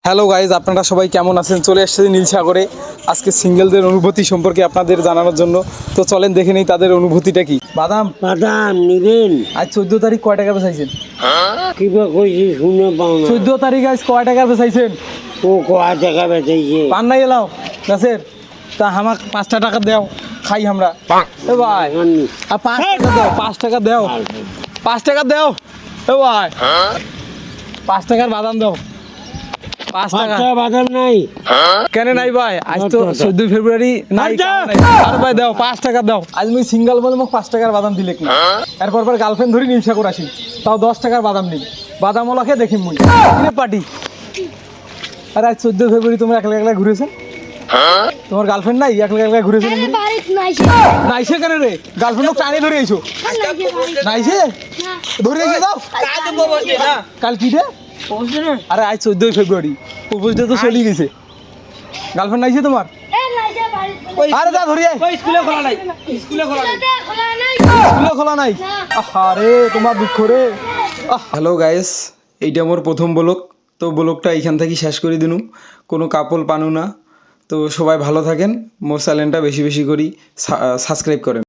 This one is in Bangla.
হ্যালো গাইজ, আপনারা সবাই কেমন আছেন? চলে এসেছে নীলসাগরে আজকে সিঙ্গেলদের অনুভূতি সম্পর্কে আপনাদের জানানোর জন্য। তো চলেন দেখে নিই তাদের অনুভূতিটা কি। বাদাম বাদাম নিবেন? আজ 14 তারিখ কয় টাকা বেচাইছেন? কিবা কইছি শুনে পাও না। 14 তারিখ আজ কয় টাকা বেচাইছেন? ও কয়া টাকা বেচাইছে? পান নাই এলাও গাছের তা আমাক 5 টাকা দেও, খাই আমরা। এ ভাই আর 5 টাকা দাও, 5 টাকা দাও, 5 টাকা দাও। এ ভাই 5 টাকার বাদাম দাও। 5 টাকা বাদাম নাই? কেন নাই ভাই? আজ তো 14 ফেব্রুয়ারি নাই। আর ভাই দাও 5 টাকা দাও। আজ মুই সিঙ্গেল বলে মোক 5 টাকার বাদাম দিলে না। এরপর পর গার্লফ্রেন্ড ধরি নীলসাগর আসি, তাও 10 টাকার বাদাম নিই। বাদাম ওলাকে দেখি মুই কিনে পার্টি। আর আজ 14 ফেব্রুয়ারি তোমরা একলা একলা ঘুরেছেন? তোমার গার্লফ্রেন্ড নাই? একলা একলা ঘুরেছেন? নাইছে কেন রে? গার্লফ্রেন্ড টানি ধরে আইছো? নাইছে ধরে আইছো? দাও কাল কি রে? আরে আজ 14 ফেব্রুয়ারি, প্রপোজ ডে তো চলে গেছে। গার্লফ্রেন্ড নাইছে তোমার? আরে যা ধরি আয়। স্কুলে খোলা নাই? আরে তোমার দুঃখ রে। হ্যালো গাইস, এইটা আমার প্রথম ব্লগ। তো ব্লগটা এইখান থেকে শেষ করে দিনু, কোনো কাপল পানু না। তো সবাই ভালো থাকেন, মোর চ্যানেলটা বেশি বেশি করি সাবস্ক্রাইব করেন।